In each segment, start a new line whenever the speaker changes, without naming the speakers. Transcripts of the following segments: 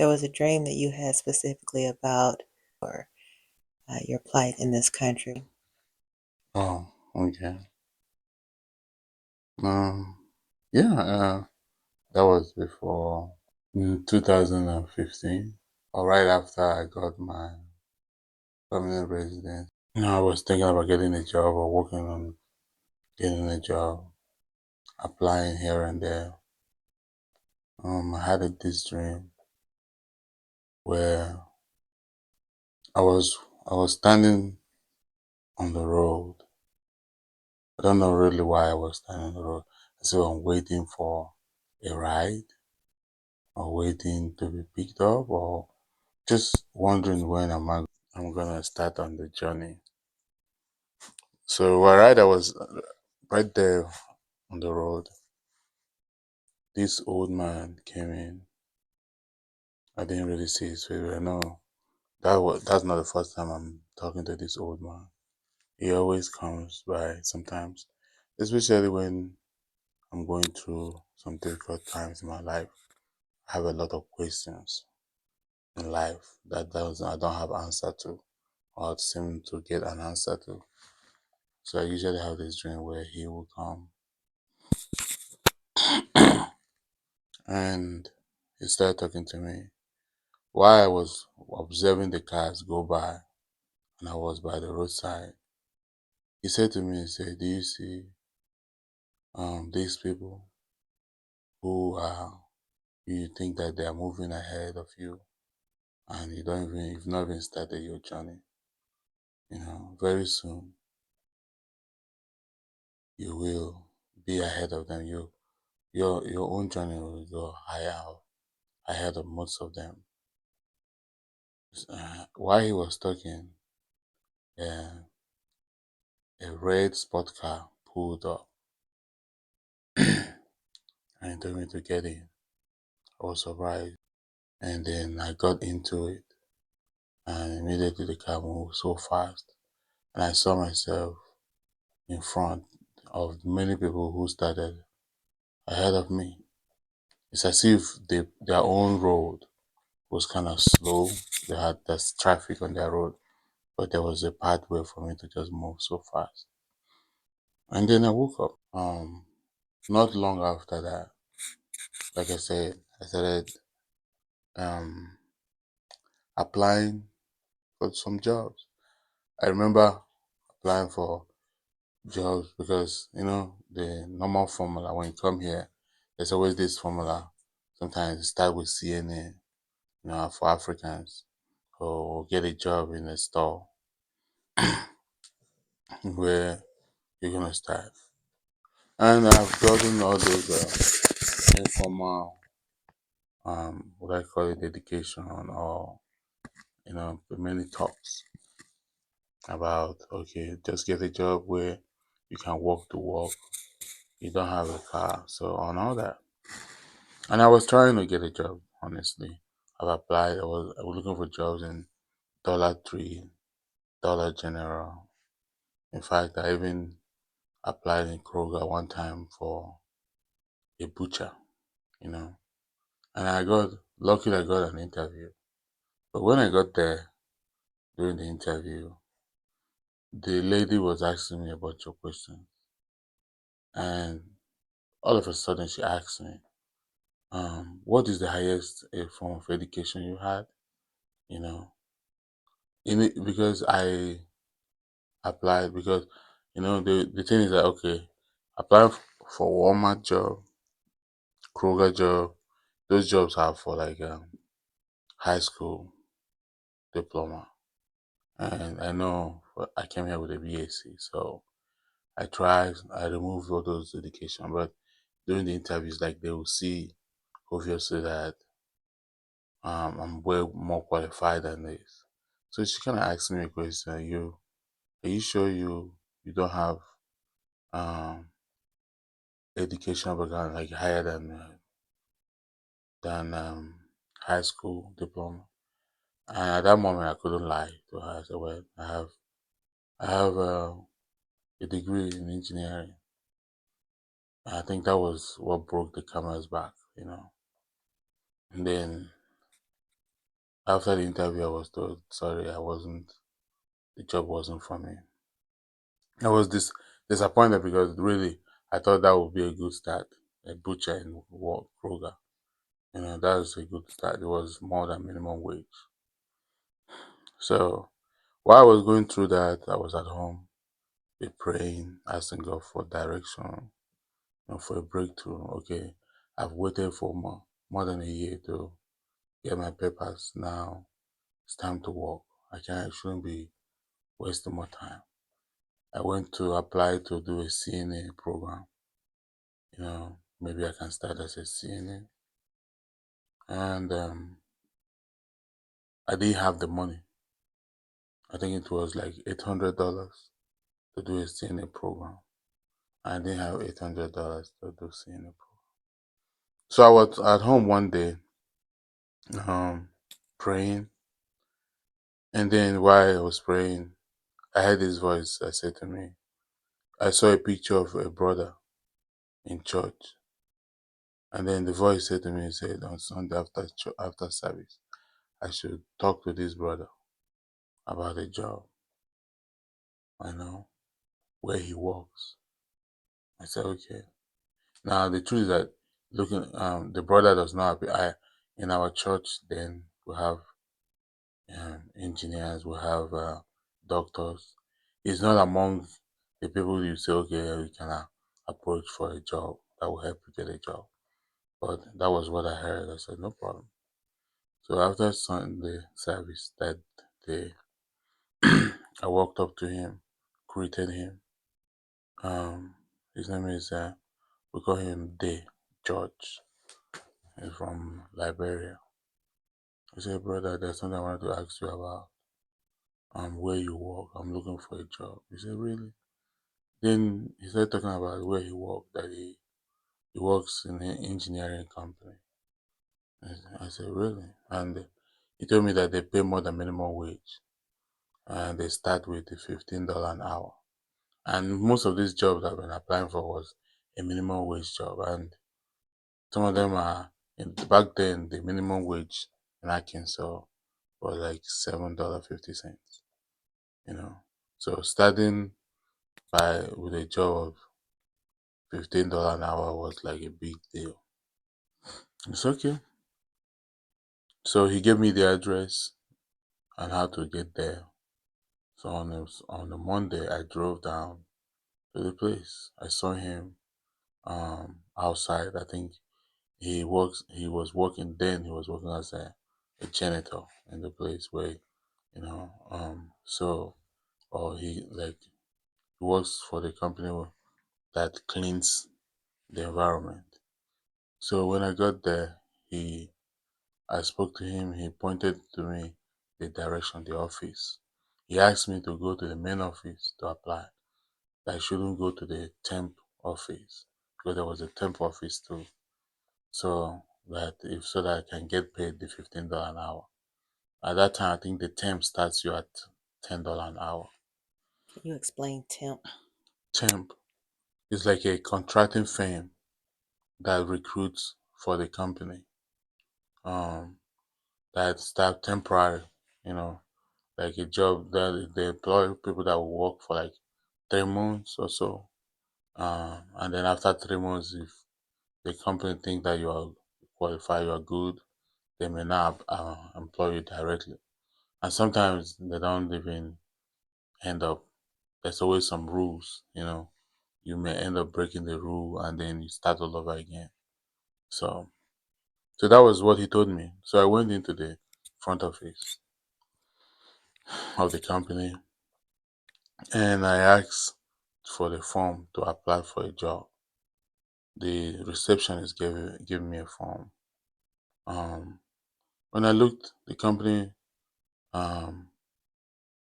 there was a dream that you had specifically about or your plight in this country.
Oh, okay. Um, yeah, that was before in 2015, or right after I got my permanent residence. I was thinking about getting a job or working on getting a job, applying here and there. I had this dream where I was I was standing on the road. I don't know really why I was standing on the road. So I'm waiting for a ride or waiting to be picked up or just wondering when I'm gonna start on the journey. So right, I was right there on the road. This old man came in. I didn't really see his face, but I know that's not the first time I'm talking to this old man. He always comes by sometimes, especially when I'm going through some difficult times in my life. I have a lot of questions in life that I don't have answer to or seem to get an answer to. So I usually have this dream where he will come and he started talking to me. While I was observing the cars go by and I was by the roadside, he said to me, he said, "Do you see these people who are you think that they are moving ahead of you and you've not even started your journey. Very soon you will be ahead of them. Your own journey will go higher ahead of most of them." While he was talking, uh, a red sport car pulled up and he told me to get in. I was surprised. And then I got into it and immediately the car moved so fast. And I saw myself in front of many people who started ahead of me. It's as if their own road was kind of slow. There's traffic on their road, but there was a pathway for me to just move so fast. And then I woke up. Not long after that, like I said, I started um applying for some jobs. I remember applying for jobs because the normal formula when you come here, there's always this formula. Sometimes it start with CNA, for Africans, or get a job in a store where you're gonna start. And I've gotten all those informal, what I call it, education or many talks about okay, just get a job where you can walk to work. You don't have a car, so on all that. And I was trying to get a job, honestly. I've applied. I was looking for jobs in Dollar Tree, Dollar General. In fact, I even applied in Kroger one time for a butcher, you know. And luckily I got an interview. But when I got there during the interview, the lady was asking me a bunch of questions. And all of a sudden she asked me, what is the highest form of education you had? You know, because I applied because the thing is that okay, apply for Walmart job, Kroger job. Those jobs are for like high school diploma, and I know I came here with a BAC, so I removed all those education, but during the interviews, like they will see obviously that I'm way more qualified than this. So she kind of asked me a question: are you sure you don't have um educational background like higher than high school diploma? And at that moment, I couldn't lie to her. I said, "Well, I have a degree in engineering." I think that was what broke the camel's back. And then After the interview, I was told, sorry, the job wasn't for me. I was disappointed because really, I thought that would be a good start. A butcher in Kroger. That was a good start. It was more than minimum wage. So while I was going through that, I was at home, be praying, asking God for direction, for a breakthrough. Okay, I've waited for more than a year to get my papers. Now it's time to work. I shouldn't be wasting more time. I went to apply to do a CNA program. Maybe I can start as a CNA. And I didn't have the money. I think it was like $800 to do a CNA program. I didn't have $800 to do CNA program. So I was at home one day, um, praying, and then while I was praying, I heard this voice that said to me, I saw a picture of a brother in church, and then the voice said to me, it said on Sunday after service, I should talk to this brother about a job, I know, where he works. I said, okay. Now the truth is that the brother does not appear. In our church, then we have engineers, we have doctors. He's not among the people you say, okay, we can approach for a job that will help you get a job. But that was what I heard. I said, no problem. So after Sunday service that day, I walked up to him, greeted him. His name is, we call him Day George. He's from Liberia. I said, brother, there's something I wanted to ask you about. Where you work. I'm looking for a job. He said, really? Then he started talking about where he worked, that he works in an engineering company. I said, really? And he told me that they pay more than minimum wage. And they start with the $15 an hour. And most of these jobs I've been applying for was a minimum wage job. And some of them back then, the minimum wage in Arkansas was like $7.50. you know. So starting with a job of $15 an hour was like a big deal. It's okay. So he gave me the address and how to get there. So on a Monday, I drove down to the place. I saw him outside. I think he works. He was working then. He was working as a janitor in the place where so or he works for the company that cleans the environment. So when I got there, he I spoke to him. He pointed to me the direction, the office. He asked me to go to the main office to apply. I shouldn't go to the temp office because there was a temp office too. So that I can get paid the $15 an hour. At that time, I think the temp starts you at $10 an hour.
Can you explain temp?
Temp is like a contracting firm that recruits for the company. Um, that start temporary, you know, like a job that they employ people that will work for like 3 months or so. And then after 3 months, if the company think that you are qualified, you are good, they may not employ you directly. And sometimes they don't even end up. There's always some rules, You may end up breaking the rule and then you start all over again. So, so that was what he told me. So I went into the front office of the company and I asked for the form to apply for a job. The receptionist gave me a form. Um, when I looked the company um,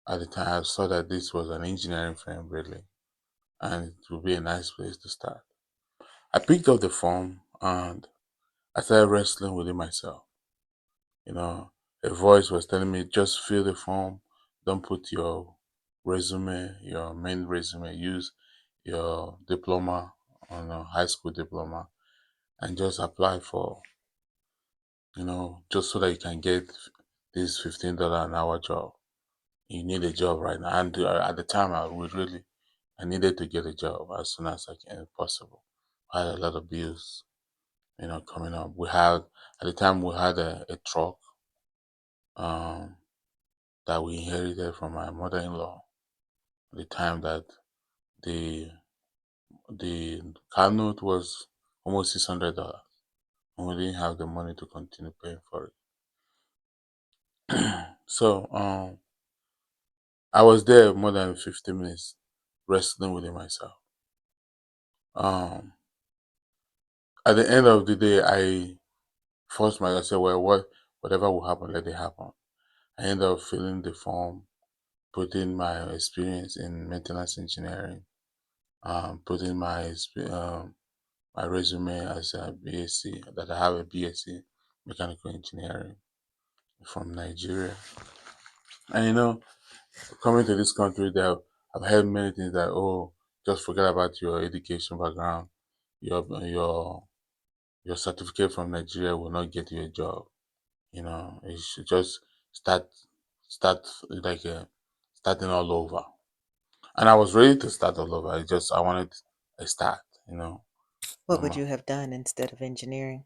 at the time, I saw that this was an engineering firm, really, and it would be a nice place to start. I picked up the form and I started wrestling within myself. You know, a voice was telling me, just fill the form. Don't put your resume, your main resume. Use your diploma on a high school diploma and just apply for, just so that you can get this $15 an hour job. You need a job right now. And at the time, I needed to get a job as soon as I can, if possible. I had a lot of bills, coming up. At the time, we had a truck um, that we inherited from my mother-in-law. At the time that the the car note was almost $600, and we didn't have the money to continue paying for it. So I was there more than 50 minutes, wrestling with it myself. Um, at the end of the day, I forced myself. I said, "Well, whatever will happen, let it happen." I ended up filling the form, putting my experience in maintenance engineering, putting my resume as a BSc, that I have a BSc mechanical engineering from Nigeria. And coming to this country, I've heard many things that, oh, just forget about your education background. Your your certificate from Nigeria will not get you a job. You should just start start like starting all over. And I was ready to start all over. I wanted a start.
What would
Um,
you have done instead of engineering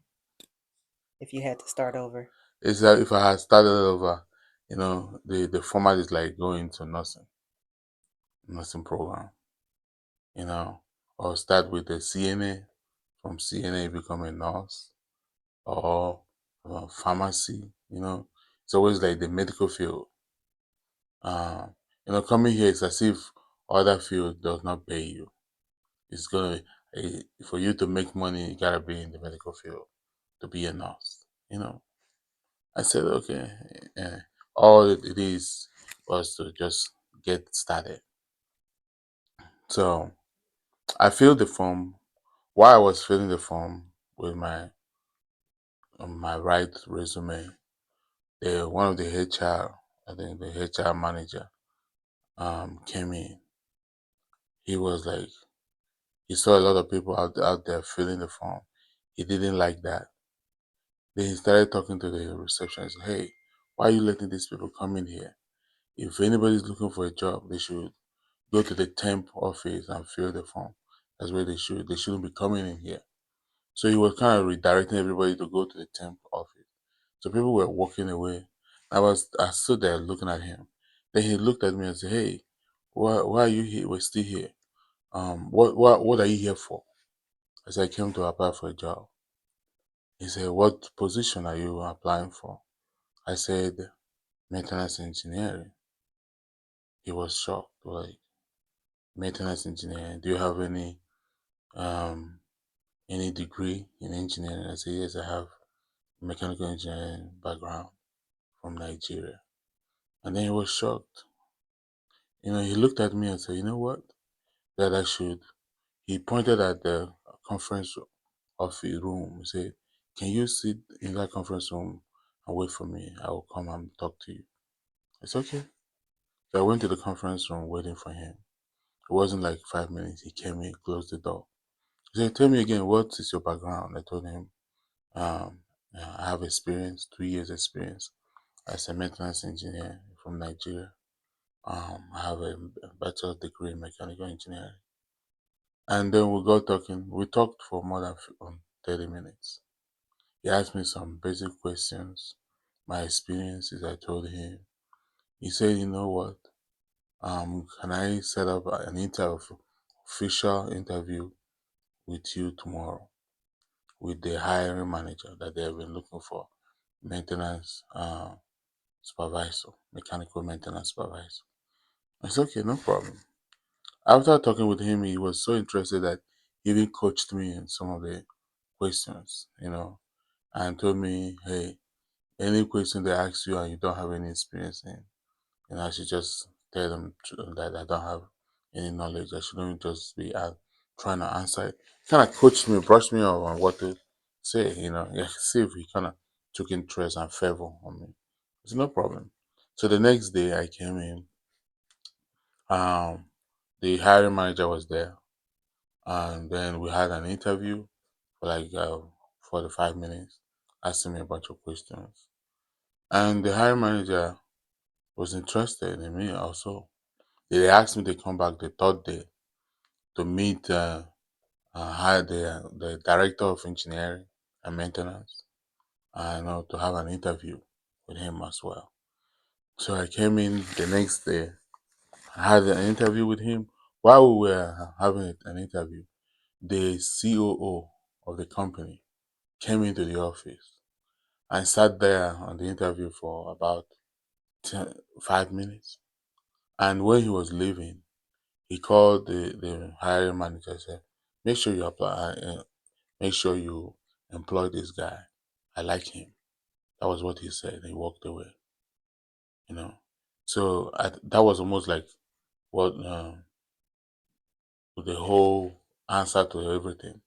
if you had to start over?
it's that if I had started over, the format is like going to nursing program, or start with a CNA. From CNA, become a nurse, or pharmacy. It's always like the medical field. Uh, coming here is as if other field does not pay you. It's gonna for you to make money, you gotta be in the medical field to be a nurse. I said, okay. All it is was to just get started. So I filled the form. While I was filling the form with my right resume, one of the HR, I think the HR manager, came in. He was like, he saw a lot of people out there filling the form. He didn't like that. Then he started talking to the receptionist. Hey, why are you letting these people come in here? If anybody's looking for a job, they should go to the temp office and fill the form. That's where they should. They shouldn't be coming in here. So he was kind of redirecting everybody to go to the temp office. So people were walking away. I stood there looking at him. Then he looked at me and said, "Hey, why are you here? We're still here. What are you here for?" I said, "I came to apply for a job." He said, "What position are you applying for?" I said, "Maintenance engineering." He was shocked, like, maintenance engineering. Do you have um any degree in engineering? I said, "Yes, I have mechanical engineering background from Nigeria." And then he was shocked. He looked at me and said, "You know what? That I should." He pointed at the conference of a room. He said, "Can you sit in that conference room and wait for me? I will come and talk to you." It's okay. So I went to the conference room waiting for him. It wasn't like 5 minutes. He came in, closed the door. He said, "Tell me again, what is your background?" I told him, um, I have experience, 2 years experience as a maintenance engineer from Nigeria. I have a bachelor's degree in mechanical engineering. And then we got talking. We talked for more than 30 minutes. He asked me some basic questions, my experiences. I told him. He said, "You know what? Can I set up an official interview with you tomorrow with the hiring manager that they have been looking for, maintenance supervisor, mechanical maintenance supervisor?" I said, "Okay, no problem." After talking with him, he was so interested that he even coached me in some of the questions, and told me, "Hey, any question they ask you and you don't have any experience in, I should just tell them that I don't have any knowledge. I shouldn't just be trying to answer it." Kind of coached me, brushed me off on what to say, Yeah, see if he kind of took interest and favor on me. It's no problem. So the next day I came in, um, the hiring manager was there, and then we had an interview for like 45 minutes, asking me a bunch of questions. And the hiring manager was interested in me also. They asked me to come back the third day to meet hire the director of engineering and maintenance, and to have an interview with him as well. So I came in the next day. I had an interview with him. While we were having an interview, the COO of the company came into the office and sat there on the interview for about 5 minutes. And when he was leaving, he called the hiring manager and said, "Make sure you apply, make sure you employ this guy. I like him." That was what he said. He walked away, you know. So that was almost like what the whole answer to everything.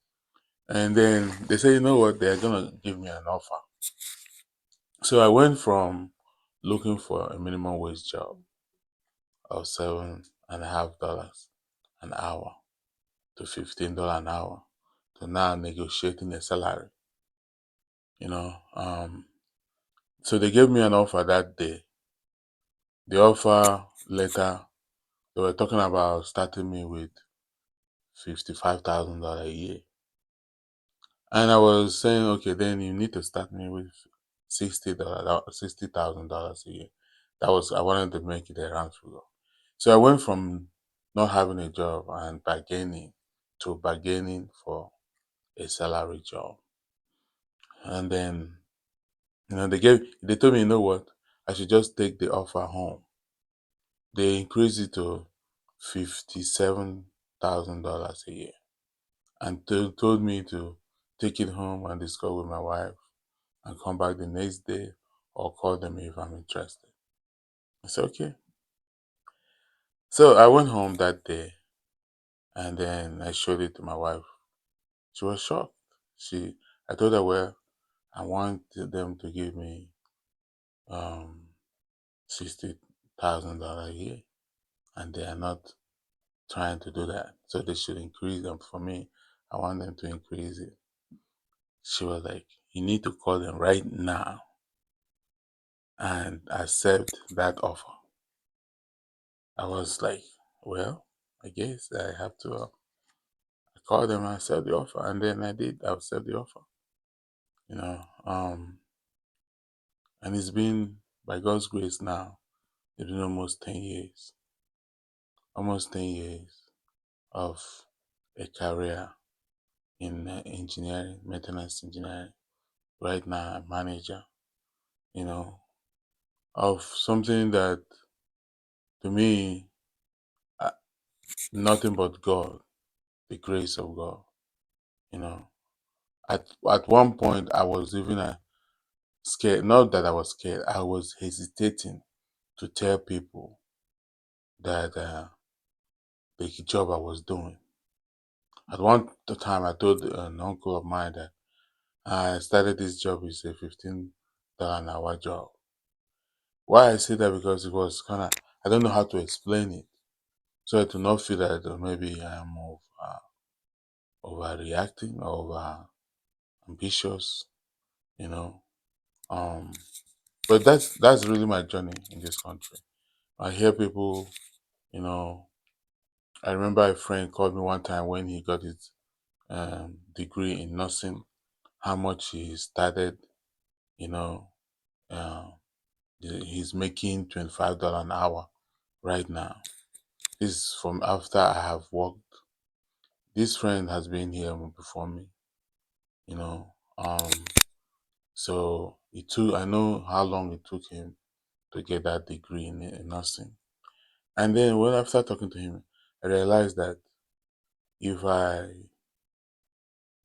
And then they said, "You know what? They're gonna give me an offer." So I went from looking for a minimum wage job of $7.50 an hour to $15 an hour to now negotiating a salary. You know, so they gave me an offer that day. The offer letter, they were talking about starting me with $55,000 a year. And I was saying, okay, then you need to start me with $60,000 a year. I wanted to make it a round figure. So I went from not having a job and bargaining to bargaining for a salary job. And then, they told me, you know what, I should just take the offer home. They increased it to $57,000 a year and told me to take it home and discuss with my wife and come back the next day or call them if I'm interested. I said, okay. So I went home that day and then I showed it to my wife. She was shocked. I told her, well, I want them to give me um, $60,000 a year, and they are not trying to do that. So they should increase them for me. I want them to increase it. She was like, you need to call them right now and accept that offer. I was like, well, I guess I have to call them and accept the offer. And then I did accept the offer, you know. And it's been, by God's grace now, it's been almost 10 years of a career in engineering, maintenance engineering. Right now, I'm manager, you know, of something that to me, uh, nothing but God, the grace of God, you know. At one point, I was even scared. Not that I was scared, I was hesitating to tell people that the job I was doing. At one time, I told an uncle of mine that I started this job is a $15 an hour job. Why I say that, because it was kind of, I don't know how to explain it. So I do not feel that maybe I am overreacting or over ambitious, you know. But that's really my journey in this country. I hear people, you know. I remember a friend called me one time when he got his degree in nursing, how much he started, you know. Uh, he's making $25 an hour right now. This is from after I have worked. This friend has been here before me, you know. So I know how long it took him to get that degree in nursing. And then when after talking to him, I realized that if I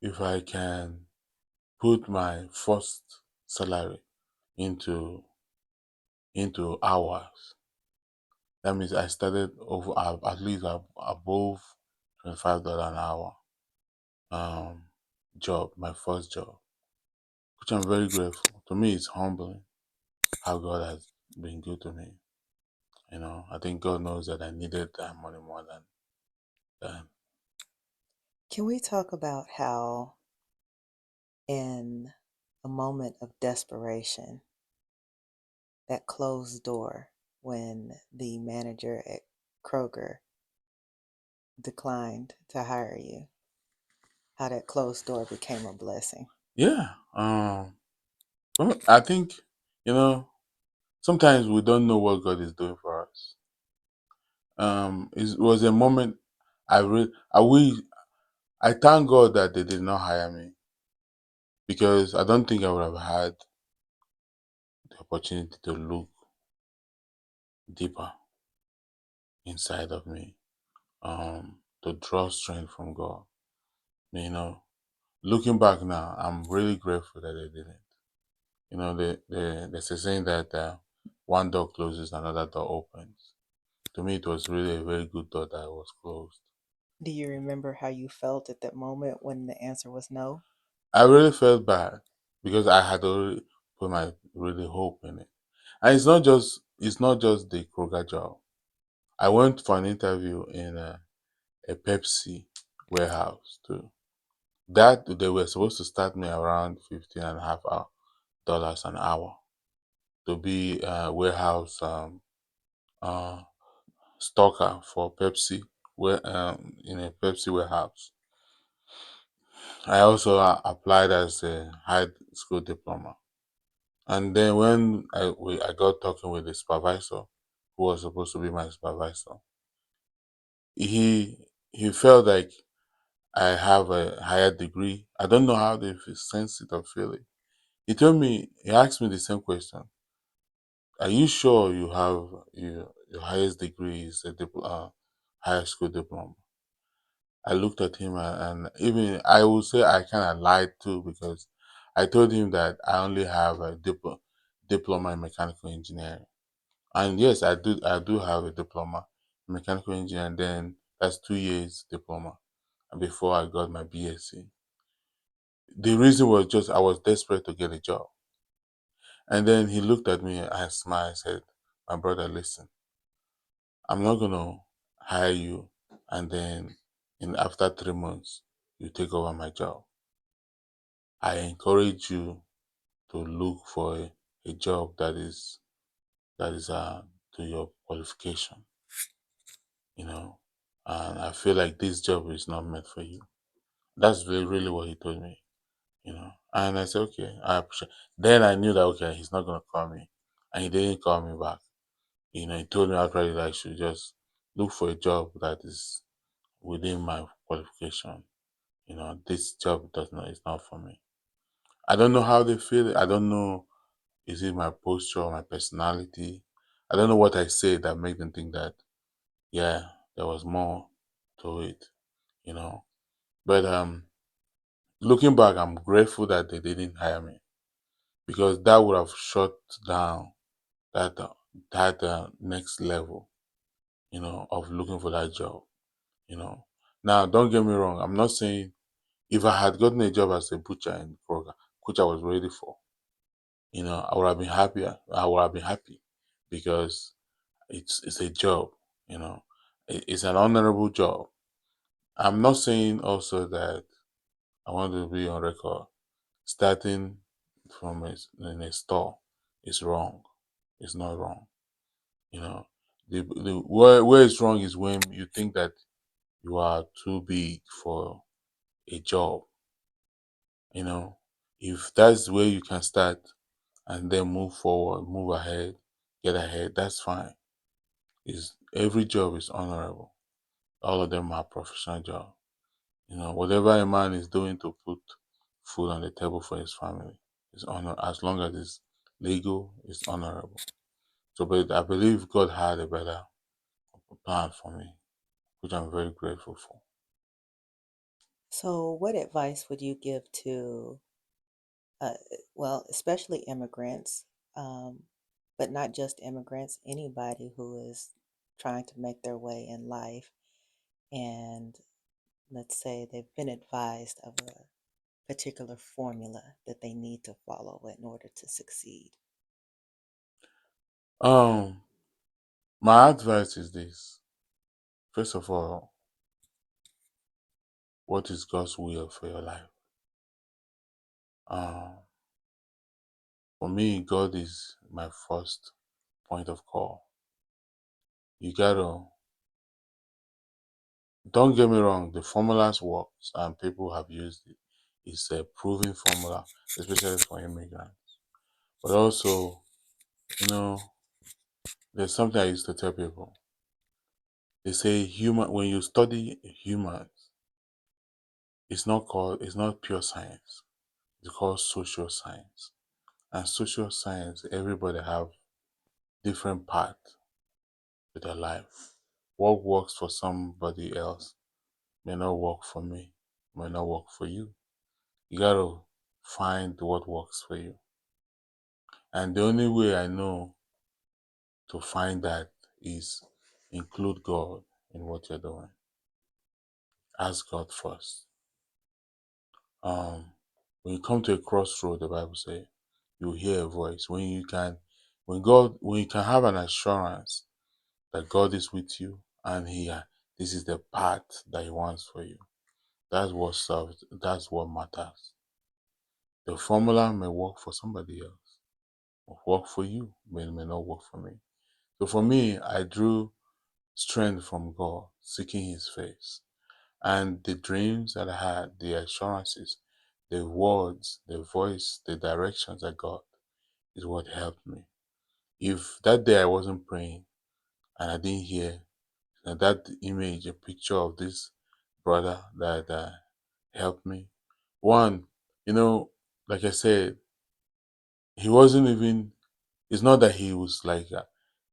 if I can put my first salary into hours, that means I started over at least above $25 an hour um job, my first job, which I'm very grateful. To me, it's humbling how God has been good to me. You know, I think God knows that I needed that money more than that.
Can we talk about how, in a moment of desperation, that closed door when the manager at Kroger declined to hire you, how that closed door became a blessing.
Yeah. Well, I think, you know, sometimes we don't know what God is doing for us. It was a moment I thank God that they did not hire me, because I don't think I would have had the opportunity to look deeper inside of me, to draw strength from God. You know, looking back now, I'm really grateful that they didn't. There's a saying that one door closes, another door opens. To me, it was really a very good door that was closed.
Do you remember how you felt at that moment when the answer was no?
I really felt bad because I had already put my really hope in it. And it's not just the Kroger job. I went for an interview in a Pepsi warehouse too. That they were supposed to start me around 15.5 dollars an hour to be a warehouse uh, stocker for Pepsi, where in a Pepsi warehouse. I also applied as a high school diploma. And then when I got talking with the supervisor, who was supposed to be my supervisor, he he felt like I have a higher degree. I don't know how they sense it or feel it. He asked me the same question. Are you sure you have your highest degree is a high school diploma? I looked at him, and even I would say I kind of lied too, because I told him that I only have a diploma in mechanical engineering. And yes, I do have a diploma in mechanical engineering. Then that's 2 years diploma before I got my BSc. The reason was just I was desperate to get a job. And then he looked at me, I smiled, and said, "My brother, listen, I'm not gonna hire you, and then in after 3 months you take over my job. I encourage you to look for a job that is to your qualification, you know. And I feel like this job is not meant for you." That's really what he told me, you know. And I said, okay, I appreciate. Then I knew that okay, he's not gonna call me, and he didn't call me back. He told me outright that I should just look for a job that is within my qualification. This job does not is not for me. I don't know how they feel. I don't know, is it my posture or my personality? I don't know what I said that made them think that yeah, there was more to it, you know. But looking back, I'm grateful that they didn't hire me, because that would have shut down that next level, of looking for that job. You know. Now, don't get me wrong. I'm not saying if I had gotten a job as a butcher in Kroger, which I was ready for, I would have been happier. I would have been happy, because it's a job. You know, it's an honorable job. I'm not saying also that I want to be on record. Starting from in a store is wrong. It's not wrong. You know, where it's wrong is when you think that you are too big for a job. You know, if that's where you can start and then move forward, move ahead, get ahead, that's fine. Is every job is honorable. All of them are professional job. Whatever a man is doing to put food on the table for his family is honor, as long as it's legal, it's honorable. So, but I believe God had a better plan for me, which I'm very grateful for.
So, what advice would you give to, uh, well, especially immigrants, um, but not just immigrants, anybody who is trying to make their way in life, and let's say they've been advised of a particular formula that they need to follow in order to succeed?
Um, my advice is this: first of all, what is God's will for your life? Um, for me, God is my first point of call. You gotta, don't get me wrong, the formulas works and people have used it. It's a proven formula, especially for immigrants. But also, you know, there's something I used to tell people. They say human when you study humans, it's not pure science. It's called social science. And social science, everybody have different path to their life. What works for somebody else may not work for me, may not work for you. You gotta find what works for you. And the only way I know to find that is include God in what you're doing. Ask God first. When you come to a crossroad, the Bible says you hear a voice. When you can have an assurance that God is with you and this is the path that He wants for you. That's what serves. That's what matters. The formula may work for somebody else, or work for you, but it may not work for me. So for me, I drew strength from God, seeking His face. And the dreams that I had, the assurances, the words, the voice, the directions I got is what helped me. If that day I wasn't praying and I didn't hear that image, a picture of this brother that helped me, one, you know, like I said, he wasn't even, it's not that he was like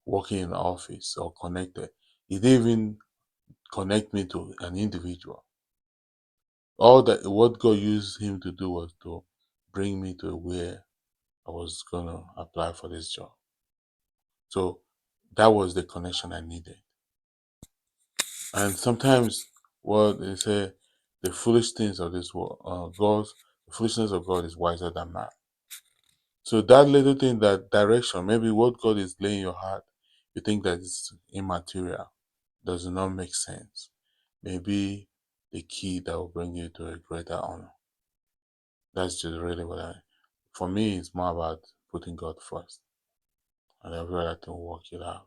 working in the office or connected. He didn't even connect me to an individual. All that what God used him to do was to bring me to where I was gonna apply for this job. So that was the connection I needed. And sometimes what they say, the foolish things of this world, the foolishness of God is wiser than man. So that little thing, that direction, maybe what God is laying in your heart, you think that is immaterial, does not make sense. Maybe the key that will bring you to a greater honor. That's just really for me, it's more about putting God first and every other thing will work it out.